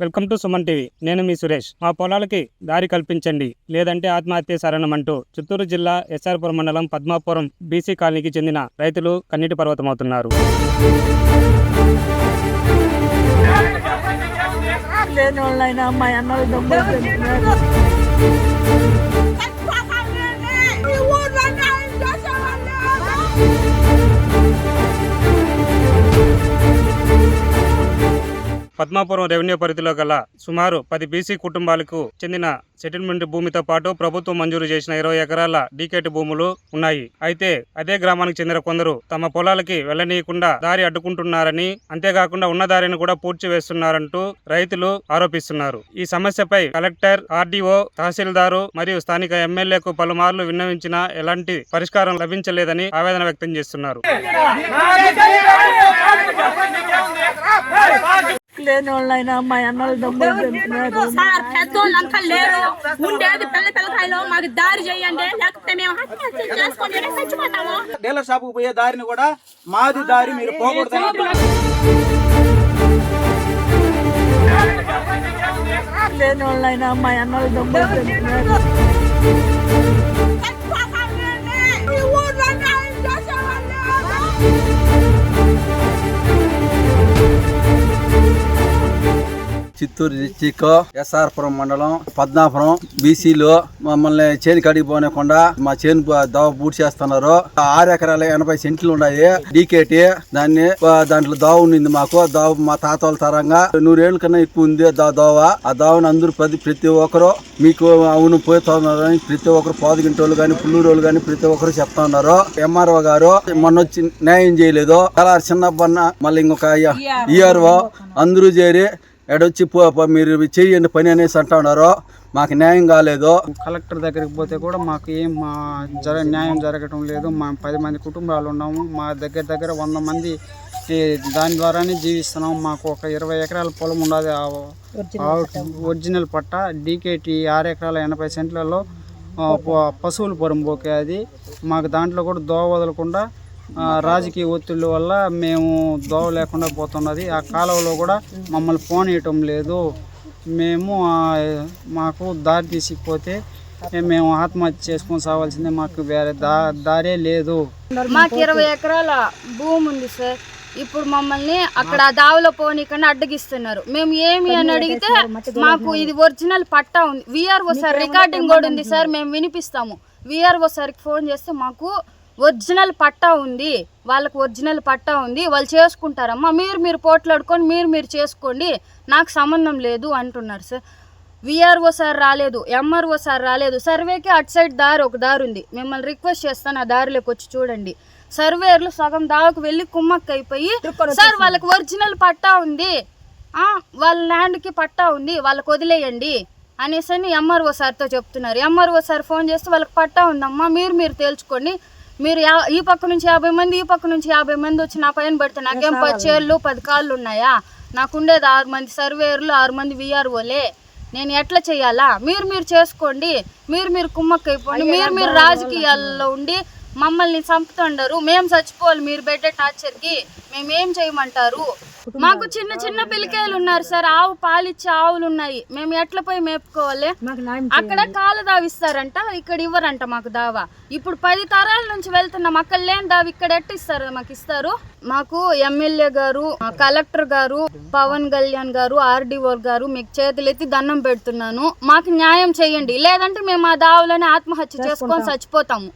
Welcome to Suman TV. నేను మీ సురేష్. మా పొలాలకి దారి కల్పించండి లేదంటే ఆత్మహత్య శరణమంటూ చిత్తూరు జిల్లా ఎస్ఆర్పురం మండలం పద్మాపురం బీసీ కాలనీకి చెందిన రైతులు కన్నీటి పర్వతమవుతున్నారు. పద్మాపురం రెవెన్యూ పరిధిలో గల సుమారు 10 బీసీ కుటుంబాలకు చెందిన సెటిల్మెంట్ భూమితో పాటు ప్రభుత్వం మంజూరు చేసిన 20 ఎకరాల డీకేటీ భూములు ఉన్నాయి. అయితే అదే గ్రామానికి చెందిన కొందరు తమ పొలాలకి వెళ్లనీయకుండా దారి అడ్డుకుంటున్నారని, అంతేకాకుండా ఉన్న దారిని కూడా పూడ్చి వేస్తున్నారంటూ రైతులు ఆరోపిస్తున్నారు. ఈ సమస్యపై కలెక్టర్, ఆర్డీఓ, తహసీల్దారు మరియు స్థానిక ఎమ్మెల్యేకు పలుమార్లు విన్నవించినా ఎలాంటి పరిష్కారం లభించలేదని ఆవేదన వ్యక్తం చేస్తున్నారు. లేని వాళ్ళైనా మా అన్నలు పెద్దోళ్ళంతా లేరు, ఉండేది పిల్లకాయలు, మాకు దారి చేయండి లేకపోతే మేము చచ్చిపోతాము. డీలర్ షాప్ కు పోయే దారిని కూడా మాది దారి మీరు పోకూడదు. లేని వాళ్ళైనా మా అన్నలు చిత్తూరు డిస్టిక్ ఎస్ఆర్పురం మండలం పద్మాపురం బీసీలో మమ్మల్ని చేను కడిగి పోనకుండా మా చేను దవ పూర్తి చేస్తున్నారు. 6 ఎకరాల 80 సెంట్లు ఉన్నాయి డీకేటీ. దాంట్లో దావ ఉండింది మాకు. దావ మా తాత వాళ్ళ తరంగా 100 ఏళ్ళ కన్నా ఎక్కువ ఉంది దావ. ఆ దావని అందరూ ప్రతి ఒక్కరు మీకు అవును పోతున్నారని ప్రతి ఒక్కరు పాదుగింటోళ్ళు కానీ పుల్లూరోళ్ళు కానీ ప్రతి ఒక్కరు చెప్తా ఉన్నారు. ఎంఆర్ఓ గారు మొన్న వచ్చి న్యాయం చేయలేదు. చాలా చిన్నప్పన్న మళ్ళీ ఇంకొక ఈఆర్ఓ అందరూ చేరి ఎడొచ్చి మీరు చెయ్యండి పని అనేసి అంటా ఉన్నారు. మాకు న్యాయం కాలేదు. కలెక్టర్ దగ్గరికి పోతే కూడా మాకు ఏం న్యాయం జరగటం లేదు. మా 10 మంది కుటుంబాలు ఉన్నాము. మా దగ్గర 100 మంది దాని ద్వారానే జీవిస్తున్నాము. మాకు ఒక 20 ఎకరాల పొలం ఉన్నది. ఒరిజినల్ పట్ట డీకేటీ 6 ఎకరాల 80 సెంట్లలో పశువుల పొరంబోకే అది. మాకు దాంట్లో కూడా దోవ వదలకుండా రాజకీయ ఒత్తిళ్ళ వల్ల మేము దోవ లేకుండా పోతున్నది. ఆ కాలువలో కూడా మమ్మల్ని పోనీయటం లేదు. మేము మాకు దారి తీసుకుపోతే మేము ఆత్మహత్య చేసుకొని సావాల్సిందే. మాకు వేరే దారే లేదు. మాకు 20 ఎకరాల భూమి ఉంది సార్. ఇప్పుడు మమ్మల్ని అక్కడ దావలో పోనీకన్నా అడ్డగిస్తున్నారు. మేము ఏమి అని అడిగితే మాకు ఇది ఒరిజినల్ పట్టా ఉంది. విఆర్ఓ సార్ రికార్డింగ్ కూడా ఉంది సార్, మేము వినిపిస్తాము. విఆర్ఓ సార్కి ఫోన్ చేస్తే మాకు ఒరిజినల్ పట్టా ఉంది, వాళ్ళకు ఒరిజినల్ పట్టా ఉంది, వాళ్ళు చేసుకుంటారమ్మా, మీరు పోట్లాడుకొని మీరు చేసుకోండి, నాకు సంబంధం లేదు అంటున్నారు సార్. విఆర్ఓ సార్ రాలేదు, ఎంఆర్ఓ సార్ రాలేదు. సర్వేకి అటు సైడ్ ఒక దారి ఉంది. మిమ్మల్ని రిక్వెస్ట్ చేస్తాను ఆ దారిలోకి వచ్చి చూడండి. సర్వేర్లు సగం దావకు వెళ్ళి కుమ్మక్క అయిపోయి సార్ వాళ్ళకి ఒరిజినల్ పట్టా ఉంది, వాళ్ళ ల్యాండ్కి పట్టా ఉంది, వాళ్ళకి వదిలేయండి అనేసి అని ఎంఆర్ఓ సార్తో చెప్తున్నారు. ఎంఆర్ఓ సార్ ఫోన్ చేస్తే వాళ్ళకి పట్టా ఉందమ్మా, మీరు తేల్చుకోండి, మీరు ఈ పక్క నుంచి 50 మంది ఈ పక్క నుంచి 50 మంది వచ్చి నా పైన పెడితే నాకేం 10 చేళ్ళు 10 కాళ్ళు ఉన్నాయా? నాకుండేది 6 మంది సర్వేయర్లు 6 మంది విఆర్ఓలే. నేను ఎట్లా చేయాలా? మీరు చేసుకోండి, మీరు కుమ్మక్కైపోండి, మీరు రాజకీయాల్లో ఉండి మమ్మల్ని చంపుతుండరు, మేము చచ్చిపోవాలి మీరు పెట్టే టార్చర్కి, మేమేం చేయమంటారు? మాకు చిన్న పిల్లకాయలు ఉన్నారు సార్, ఆవు పాలిచ్చే ఆవులు ఉన్నాయి, మేము ఎట్లా పోయి మేపుకోవాలి? అక్కడ కాలు దావిస్తారంట, ఇక్కడ ఇవ్వరంట మాకు దావా. ఇప్పుడు 10 తరాల నుంచి వెళ్తున్నాం, అక్కడ లేని దావి ఇక్కడ ఎట్ట ఇస్తారు? మాకు ఇస్తారు. మాకు ఎమ్మెల్యే గారు, కలెక్టర్ గారు, పవన్ కళ్యాణ్ గారు, ఆర్డీఓ గారు మీకు చేతులెత్తి దండం పెడుతున్నాను, మాకు న్యాయం చేయండి, లేదంటే మేము ఆ దావులోనే ఆత్మహత్య చేసుకొని చచ్చిపోతాము.